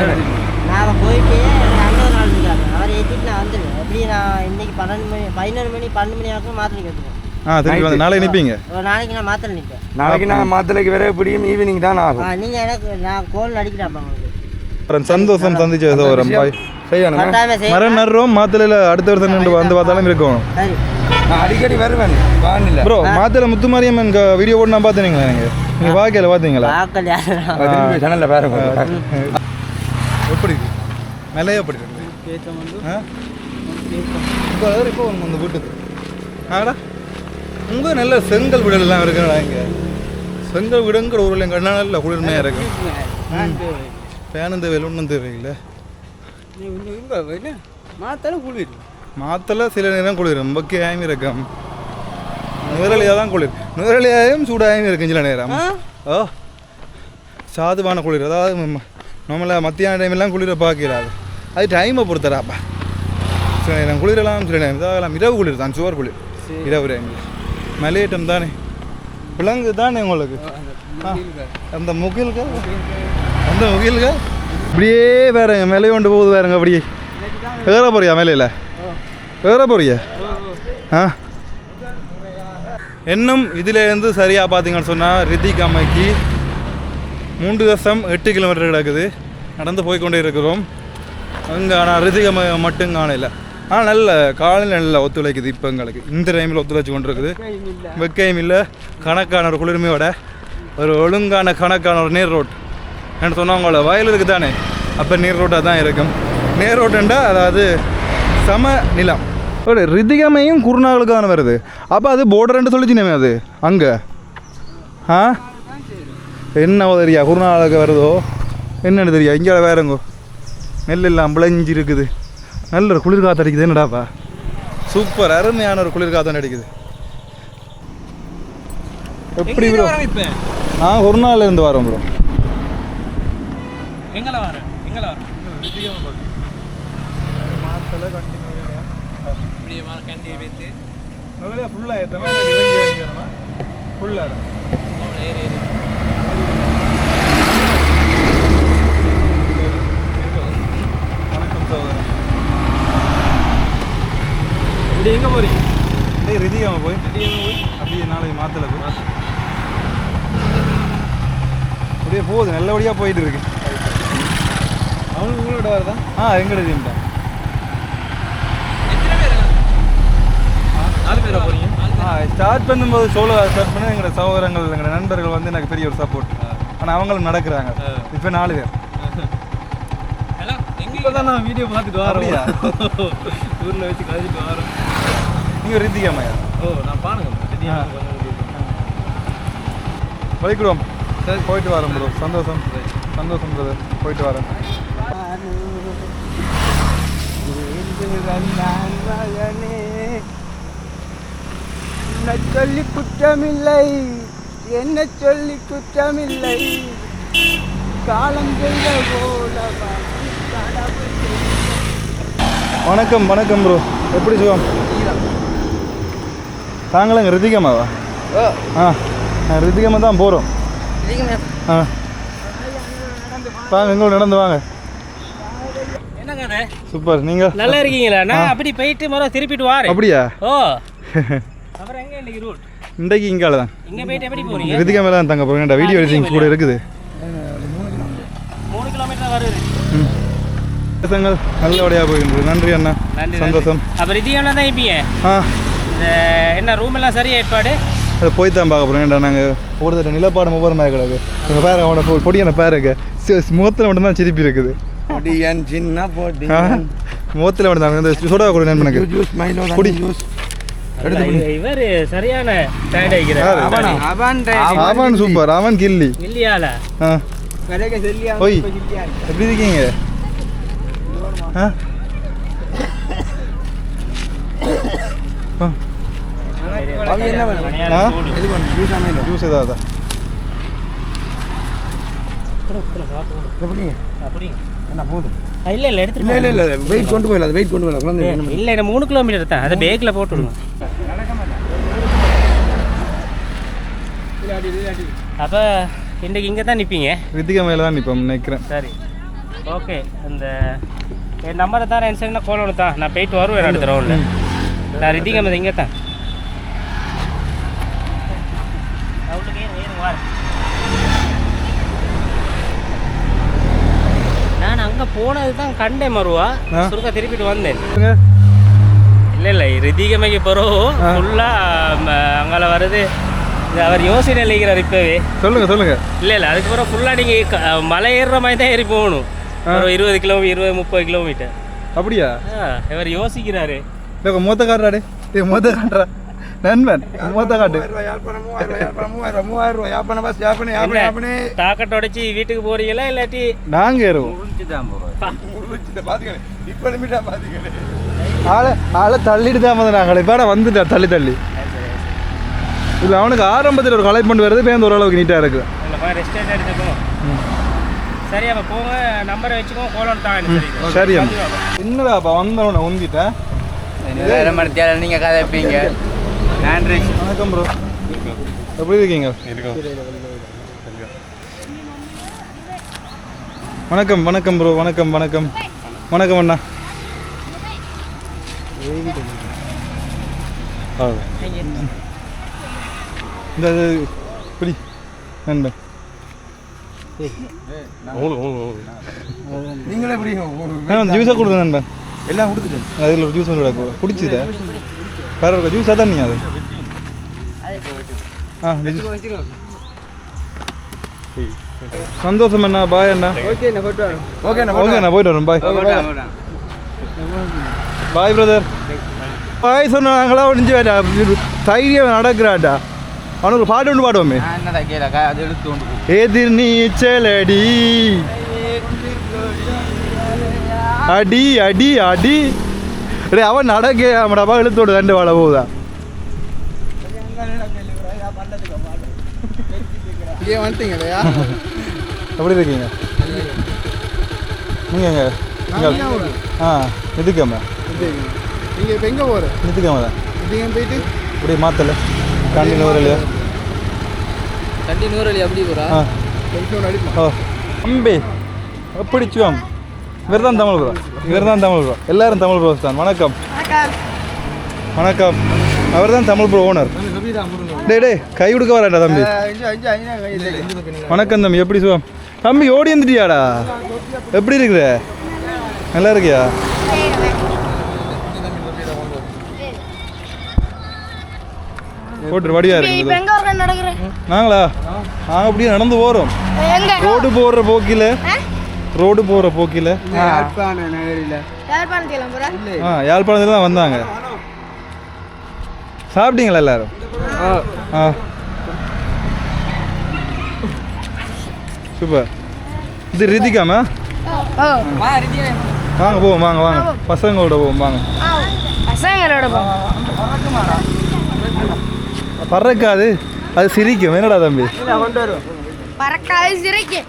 நான் போயிட்டு அண்ணன் நாள் இருக்காங்க அவர் ஏற்றிட்டு நான் வந்துடுவேன் எப்படி நான் இன்னைக்கு 11 மணி ஆகும் மாத்திரைக்கு வந்துடுவேன் திருப்பி வந்து நாளைக்கு நிற்பீங்க நாளைக்கு நான் மாத்திரை நிற்பேன் நாளைக்கு நான் மாத்தலைக்கு வர எப்படியும் ஈவினிங் தான் ஆகும் நீங்கள் எனக்கு நான் கோல் அடிக்கிறாப்பா உங்களுக்கு சந்தோஷம் சந்திச்சு சகோதரன் பாய் செய்யணும் மரம் நடுறோம் மாத்தலையில் அடுத்த வருஷம் நின்று வந்து பார்த்தாலும் இருக்கும் சரி நான் அடிக்கடி வருவேன் வானிலை ப்ரோ மாத்தலை முத்துமாரியம்மன் வீடியோ போட்டு நான் பார்த்தீங்களா நீங்கள் பார்க்கல பார்த்தீங்களா பார்க்கல சேனலில் பாருங்க எப்படி நிலையா எப்படி இப்போ அந்த வீட்டுக்கு ஆடா உங்க நல்ல செங்கல் வீடெல்லாம் இருக்குடா இங்கே செங்கல் வீடுங்கிற ஊரில் எங்கள் நல்ல குளிர்மையாக இருக்கு ஃபேனும் தேவையில்லை ஒன்றும் தேவையில்லை மாத்தலை சில நேரம் குளிரும் பக்கியாயும் இருக்கும் நிழலியாக தான் குளிர் நிழலியாயும் சூடாயும் இருக்கும் சில நேரம் ஓ சாதுவான குளிர் அதாவது நம்மள மத்தியான டைமெல்லாம் குளிர பார்க்கிறாது அது டைமை பொறுத்தராப்பா சில நேரம் குளிரெல்லாம் சில நேரம் இதாகலாம் இரவு குளிர் தான் சுவர் குளிர் இரவு டைமில் மலையேட்டம் தானே விலங்கு தானே உங்களுக்கு அந்த முகில்கள் இப்படியே வேறங்க மேலே கொண்டு போகுது வேறங்க அப்படியே ஏற போறியா மேலையில் ஏற போறியா இன்னும் இதிலேருந்து சரியாக பார்த்தீங்கன்னு சொன்னால் ரிதிகமைக்கு 3.8 கிலோமீட்டர் கிடக்குது நடந்து போய்கொண்டே இருக்கிறோம் அங்கே ஆனால் ரிதிகமை மட்டும் காணல ஆனால் நல்ல காலையில் நல்ல ஒத்துழைக்குது இப்போ எங்களுக்கு இந்த டைமில் ஒத்துழைச்சி கொண்டு இருக்குது வெக்கையும் இல்லை கணக்கான ஒரு குளிர்மையோட ஒரு ஒழுங்கான கணக்கான ஒரு நீர் ரோட் என்ன சொன்னால் உங்களோட வயல் இருக்குது தானே அப்போ நீர் ரோட்டாக தான் இருக்கும் நீர் ரோட்டுண்டா அதாவது சம நிலம் ஒரு ரிதிகமையும் குருநாகலுக்கு தானே வருது அப்போ அது போர்டர்ன்ட்டு சொல்லிச்சினமே அது அங்கே என்ன தெரியா குருநாகலுக்கு வருதோ என்னென்னு தெரியா இங்கே வேறங்கோ நெல் எல்லாம் விளைஞ்சி இருக்குது நல்ல ஒரு குளிர் காற்று அடிக்குது என்னடாப்பா சூப்பர் அருமையான ஒரு குளிர் காத்தான் அடிக்குது. எப்படி ப்ரோ? நான் ஒரு நாள்ல இருந்து வரோம் ப்ரோ. எங்கள வரேன் மாத்தல கண்டினியூ இப்படியே கண்டி வைத்து முதல்ல ஃபுல்லா ஏத்தமா ஃபுல்லா ஏறி வணக்கம் சகோதரன். இப்படி எங்கே போகிறீங்க? டேய் ரிதிகாம போய் அப்படியே நாளைக்கு மாத்தல போய் அப்படியே போகுது, நல்லபடியாக போயிட்டு இருக்கு. அவனுக்கு உங்களோட வரதா? எங்கட டீம் தான். எத்தனை பேர்? 4 பேரா போகிறீங்க? ஸ்டார்ட் பண்ணும்போது சோலோ ஸ்டார்ட் பண்ணி எங்களோட சகோதரங்கள் எங்களோட நண்பர்கள் வந்து எனக்கு பெரிய ஒரு சப்போர்ட். ஆனால் அவங்களும் நடக்கிறாங்க. இப்போ 4 பேர். ஹலோ, இப்போ தான் நான் வீடியோ பார்த்துட்டு வரோம். ஊரில் வச்சு கழிச்சிட்டு வரோம். நீங்கள் ரித்திகாமையா? நான் பாருங்க வலிக்கிடுவோம். சரி போயிட்டு வரோம் ப்ரோ. சந்தோஷம் பிரதர். போயிட்டு வரேன். சொல்லி குற்றமில்லை, என்ன சொல்லி குற்றமில்லை, காலம் செய்த போல வணக்கம் ப்ரோ. எப்படி சுகம்? தாங்களும் ரித்திகமாவா? ரித்திகமாக தான் போகிறோம். வாங்க எங்களோட நடந்து வாங்க. என்னங்க அது? சூப்பர். நீங்கள் நல்லா இருக்கீங்களா? நான் அப்படி போயிட்டு மரம் திருப்பிட்டு வாரேன். அப்படியா? அப்புறம் எங்கே இன்னைக்கு ரூட்? இன்றைக்கு இங்கால தான். இங்கே போயிட்டு எப்படி போகிறீங்க? ரித்திகா மேலே தான் தங்க போகிறேன். வீடியோ எடிட்டிங் கூட இருக்குது. 3 கிலோமீட்டர் வருது. பேசங்கள் நல்லபடியாக போயிருக்கு. நன்றி அண்ணா. சந்தோஷம். அப்போ ரித்திகாவில் தான் இருப்பீங்க? என்ன ரூம் எல்லாம் சரியா ஏற்பாடு? அதை போய் தான் பார்க்க போகிறோம். ஏன்டா நாங்கள் ஒருத்தர் நிலப்பாடம் ஒவ்வொரு மாதிரி கிடக்கு. எங்கள் பேர் அவனை பொடியான பேருக்கு முகத்தில் மட்டும்தான் சிரிப்பி இருக்குது. பொடியன் சின்ன பொடி முகத்தில் மட்டும் தான். இந்த சோடா கூட எனக்கு பொடி இவர் சரியான டயர்ட் ஆகிக்கிறார். அவன் சூப்பர். அவன் கில்லி இல்லையால ஓய் எப்படி இருக்கீங்க? ஜூஸ் ஏதாவது இல்ல வெயிட் கொண்டு போயிடலாம். வெயிட் கொண்டு போயிடலாம். இல்ல 3 கிலோமீட்டர் தான். அதை பேக்கில் போட்டுருங்க. அப்போ இன்றைக்கு இங்கே தான் நிற்பீங்க? ரித்திகா மேலே தான் நிற்போம் நினைக்கிறேன். சரி ஓகே. அந்த என் நம்பரை தான் என் சைடுனா கோல் ஒன்று தான். நான் போயிட்டு வருவேன் அடுத்த ரவுண்டில். நான் ரித்திகா மேலே இங்கே தான். நான் அங்கே போனது தான் கண்டேன் மருவா. சுருக்கா திருப்பிட்டு வந்தேன். இல்லை ரித்திகமைக்கு பிறகு ஃபுல்லாக அங்கே வருது. அவர் யோசனை இல்லைங்கிறார் இப்போவே. சொல்லுங்க. இல்லை அதுக்கு பிறகு ஃபுல்லாக நீங்கள் மலை ஏறுற மாதிரி தான் ஏறி போகணும். ஒரு 20 கிலோமீட்டர் 20-30 கிலோமீட்டர். அப்படியா? இவர் யோசிக்கிறாரு. மூத்த காட்டுறாரு. மூத்த காட்டுறா நண்பன். மூத்த காட்டு. தாக்கட்டை உடைச்சி வீட்டுக்கு போறீங்களா இல்லாட்டி? நாங்க ஏறுவோம். ஆளை தள்ளிட்டு தான் நாங்கள் இப்போ வந்துட்டா தள்ளி இல்லை. அவனுக்கு ஆரம்பத்தில் ஒரு கலைப்பண்டு வருது. பேருந்து ஓரளவுக்கு நீட்டாக இருக்குது. ரெஸ்ட் எடுத்துக்கணும். சரி அப்போ போங்க. நம்பரை வச்சுக்கோ. கோலம் தான். சரி என்னடாப்பா வந்தவன உந்திட்டேன். நீங்கள் கதைப்பீங்க. நன்றி. வணக்கம் ப்ரோ. எப்படி இருக்கீங்க? வணக்கம் ப்ரோ. வணக்கம் அண்ணா. இந்த பிடி நண்பன். நீங்களே எப்படி ஜூஸாக கொடுங்க நண்பன். எல்லாம் கொடுத்துட்டேன். அதில் ஒரு ஜூஸ் ஒன்று குடிச்சுதா? வேற ஒரு ஜூஸாக தான் நீ அது சந்தோஷம் அண்ணா. பாய் அண்ணா. ஓகேண்ணா போயிட்டு வரோம். பாய் பிரதர். பாய் சொன்னாங்களா ஒழிஞ்சு வேண்டா. தைரியம் நடக்கிறாடா. அவனுக்கு ஒரு பாட்டு ஒன்று பாடுவோமே. எதிர் நீச்சலடி அடி அடி அடி டே அவன் நடக்க அவடப்பா இழுத்தோடு ரெண்டு வாழ போகுதா இங்கே வந்துட்டீங்களையா எப்படி இருக்கீங்க நீங்க ஆ இதுக்காம நீங்கள் இப்போ எங்கே போகிற இதுக்காம தான் இதுங்க போயிட்டு இப்படி மாற்றல கண்டி நூறு இல்லையா கண்டி நூறு அப்படி போகிறா ஆ கொஞ்சம் அடிப்போம் ஓ அம்பி எப்படி சிவம் இவர் தான் தமிழ் ப்ரோ இவர் தான் தமிழ் ப்ரோ எல்லாரும் தமிழ் ப்ரோஸ் தான் வணக்கம் வணக்கம் அவர் தான் தமிழ் ப்ரோ ஓனர் டே கை கொடுக்க வராண்டா தம்பி வணக்கம் தம்பி எப்படி சிவம் தம்பி ஓடி வந்துட்டியாடா எப்படி இருக்கிற நல்லா இருக்கியா போட்டு வடியா இருக்கு நாங்களா நாங்கள் அப்படியே நடந்து போகிறோம் ரோடு போகிற போக்கில் யாழ்ப்பாணத்தில் தான் வந்தாங்க சாப்பிட்டீங்களா எல்லாரும் ஆ சூப்பர் இது ரிதிகாமா வாங்க போவோம் வாங்க பசங்களோட போவோம் வாங்க பறக்காது அது சிரிக்கும் என்னடா தம்பி பறக்காது சிரிக்கும்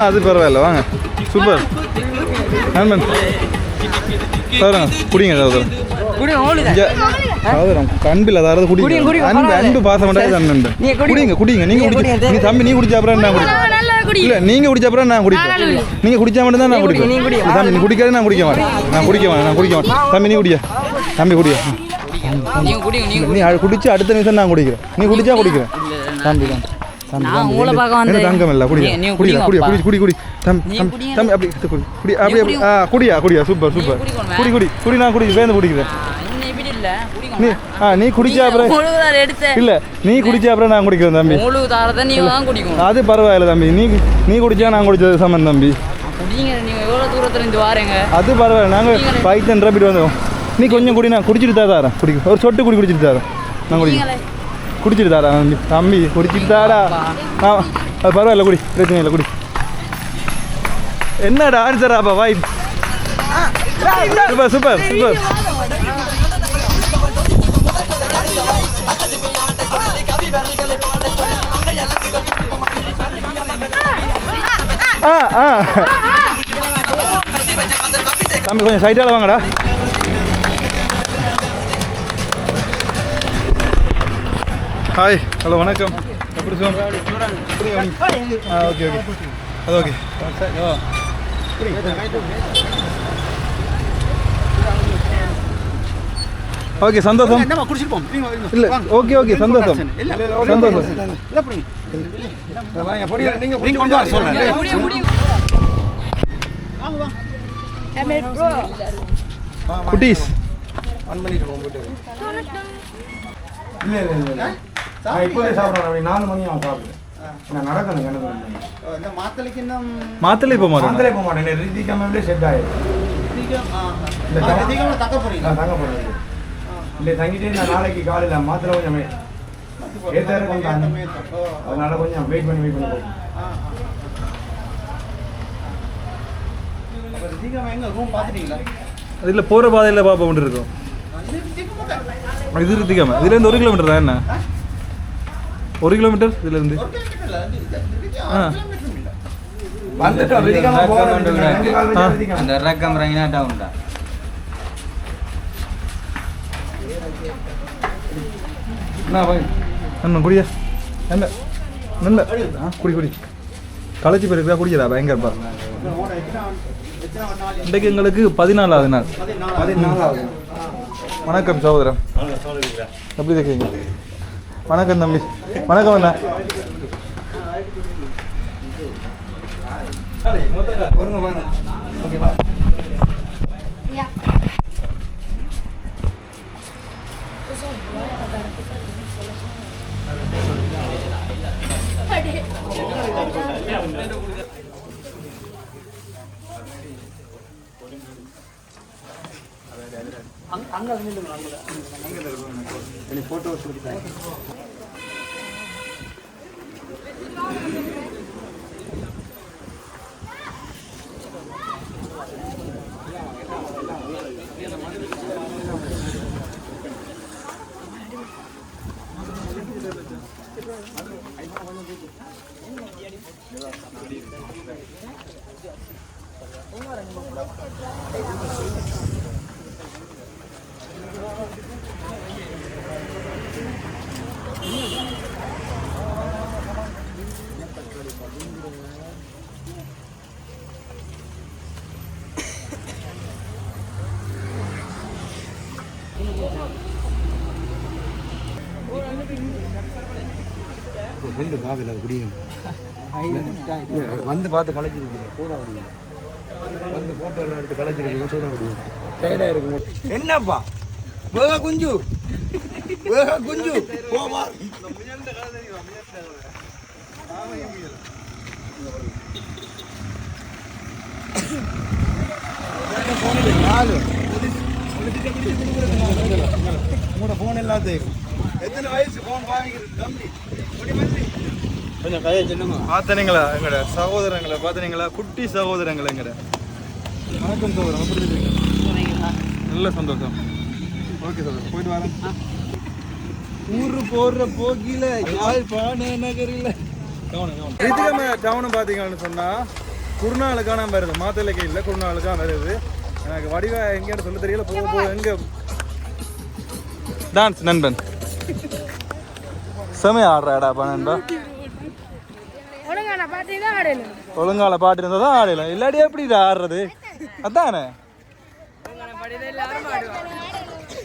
அது பரவாயில்ல வாங்க சூப்பர் நண்பன் சௌரம் குடிங்க சௌரம் கண்பில் அதாவது குடிங்க அன்பு பாசம் நண்பன் குடிங்க நீங்க தம்பி நீ குடிச்ச அப்புறம் நான் குடிப்பேன் இல்லை நீங்கள் குடிச்ச அப்புறம் நான் குடிப்பேன் நீங்கள் குடிச்சா மட்டும் தான் நான் குடிப்பேன் தம்பி நீ குடிக்காத நான் குடிக்க மாட்டேன் தம்பி நீ குடியா தம்பி குடியா நீ குடிச்சு அடுத்த நிமிஷம் நான் குடிக்கிறேன் நீ குடிச்சா குடிக்கிறேன் தம்பி தான் தங்கம் இல்ல குடியா சூப்பர் குடி நான் வேந்து குடிக்கிறேன் நீ குடிச்சா அப்புறம் இல்ல நீ குடிச்சா அப்புறம் நான் குடிக்கிறேன் தம்பி அது பரவாயில்ல தம்பி நீ குடிச்சா நான் குடிச்சது சமன் தம்பி அது பரவாயில்ல நாங்க 500 ரூபாய் வந்தோம் நீ கொஞ்சம் குடி நான் குடிச்சிட்டு தான் தரேன் குடிக்க ஒரு சொட்டு குடிச்சிட்டு தரேன் நான் குடிச்சிட்டு தாரா தம்பி குடிச்சிட்டு தாரா அது பரவாயில்ல குடி பிரச்சனை இல்லை குடி என்னடா ஆன்சராப்பா வாய் சூப்பர் தம்பி கொஞ்சம் சைட்டால வாங்கடா ஹாய் ஹலோ வணக்கம் எப்படி ஓகே அது ஓகே ஓகே சந்தோஷம் இல்லை ஓகே சந்தோஷம் குட்டீஸ் இப்போதே சாப்பிட்றேன் 4 மணி அவன் சாப்பிடுறேன் நான் நடக்கணும் மாத்தலை போக மாட்டேன் ரிதிகாமே செட் ஆயிடும் தங்க போறேன் இல்லை தங்கிட்டே நான் நாளைக்கு காலையில் மாத்திரை கொஞ்சம் அதனால கொஞ்சம் வெயிட் பண்ணி போகும் அதில் போகிற பாதையில் பார்ப்ப கொண்டு இருக்கோம் இது ரித்திகாம இதுலேருந்து 1 கிலோமீட்டர் தான் என்ன 1 கிலோமீட்டர் இதுலேருந்து என்ன குடியா என்ன நல்ல குடி களைச்சி போயிருக்கா குடிக்கிறா பயங்கரப்பா இன்றைக்கு எங்களுக்கு 14வது நாள் வணக்கம் சகோதரன் எப்படி இருக்கீங்க வணக்கம் தம்பி வணக்கம் அண்ணா வந்து பார்த்து கலைச்சிருக்கீங்க வந்து போட்டோ எல்லாம் எடுத்து கலைச்சிருக்கீங்க சொல்ல முடியும் டயர்டாக இருக்கும் என்னப்பா வேக குஞ்சு போமா உங்களோட போன் எல்லாத்தையும் எத்தனை வயசு போன் வாங்கிக்கிறது தம்பி கொஞ்சம் கையை சின்னமா பார்த்தனீங்களா எங்கட சகோதரங்களை பார்த்தனீங்களா குட்டி சகோதரங்களை எங்கட வணக்கம் சகோதரன் எப்படி இருக்கீங்க நல்ல சந்தோஷம் ஓகே சகோதரன் போயிட்டு வரேன் ஊரு போடுற போக்கில யாழ்ப்பாண நகரில் டவுனு பார்த்தீங்கன்னு சொன்னால் குருநாளுக்கான வருது மாத்தலைக்கு இல்லை குருநாளுக்கான வருது எனக்கு வடிவா எங்கேன்னு சொல்ல தெரியல போக எங்கே டான்ஸ் நண்பன் செமையா ஆடுறாடா நண்பா ஒழுங்கால பாட்டு இருந்தால் தான் ஆடலாம் இல்லாடி எப்படி ஆடுறது அதானே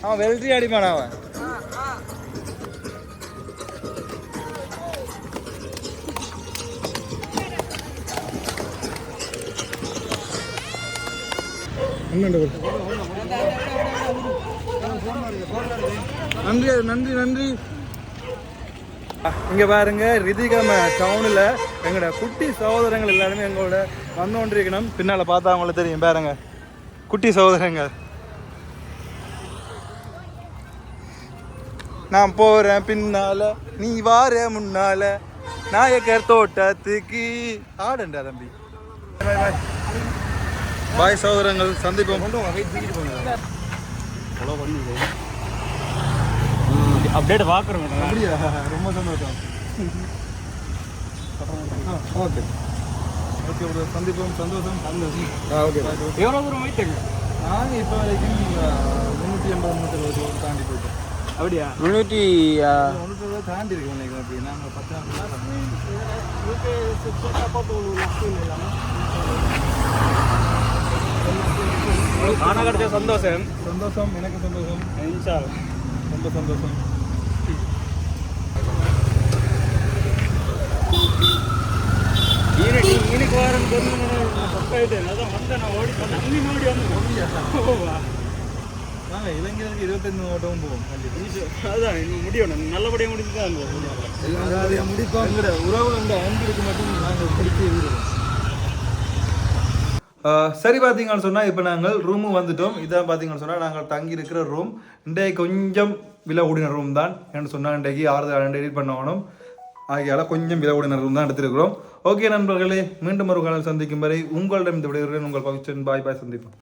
அவன் வெல்ட்ரி அடிப்பான் அவன் நன்றி நன்றி நன்றி இங்கே பாருங்க ரிதிகம டவுனில் எங்களோட குட்டி சகோதரங்கள் எல்லாருமே எங்களோட வந்தோன்றிருக்கணும் பின்னால் பார்த்தா அவங்கள தெரியும் பாருங்க குட்டி சகோதரங்கள் நான் போகிறேன் பின்னால் நீ வார முன்னால் நாயக்கர் தோட்டத்துக்கு ஆடண்டா தம்பி பாய் பாய் சகோதரங்கள் சந்திப்போம் அப்டேட் பார்க்குறோம் அப்படியா ரொம்ப சந்தோஷம் ஓகே ஓகே ப்ரோ சந்திப்போம் சந்தோஷம் ஓகே எவ்வளோ தூரம் போயிட்டேங்க நாங்கள் இப்போ வரைக்கும் 380 மீட்டர் தாண்டி போயிட்டோம் அப்படியா 300 தாண்டி இருக்கோம் நினைக்கிறேன் அப்படி நாங்கள் 10 காண கிடைச்ச சந்தோஷம் சந்தோஷம் எனக்கு சந்தோஷம் இன்ஷால்லா ரொம்ப சந்தோஷம் ஈனுக்கு வாரம் தப்பாயிட்டேன் அதான் வந்தேன் நான் ஓடி ஓடி வந்து நாங்கள் இளைஞருக்கு 25 ஓட்டமும் போவோம் கண்டிப்பாக அதுதான் இன்னும் முடியணும் நல்லபடியாக முடிச்சு தான் முடிப்போம் எங்களோட உறவு எங்கள் அன்பிற்கு மட்டும் நாங்கள் பிடிச்சி இருக்கிறோம் சரி பார்த்தீங்கன்னு சொன்னால் இப்போ நாங்கள் ரூமு வந்துட்டோம் இதான் பார்த்தீங்கன்னு சொன்னால் நாங்கள் தங்கி இருக்கிற ரூம் இன்றைக்கு கொஞ்சம் விலை ஓடின ரூம் தான் என்று சொன்னால் இன்றைக்கு 6 எடிட் பண்ணணும் ஆகியால் கொஞ்சம் விலை ஓடின ரூம் தான் எடுத்துருக்கிறோம் ஓகே நண்பர்களே மீண்டும் ஒரு காலம் சந்திக்கும் வரை உங்களிடம் இந்த விடையுடன் உங்கள் பகுச்சன் பாய் பாய் சந்திப்போம்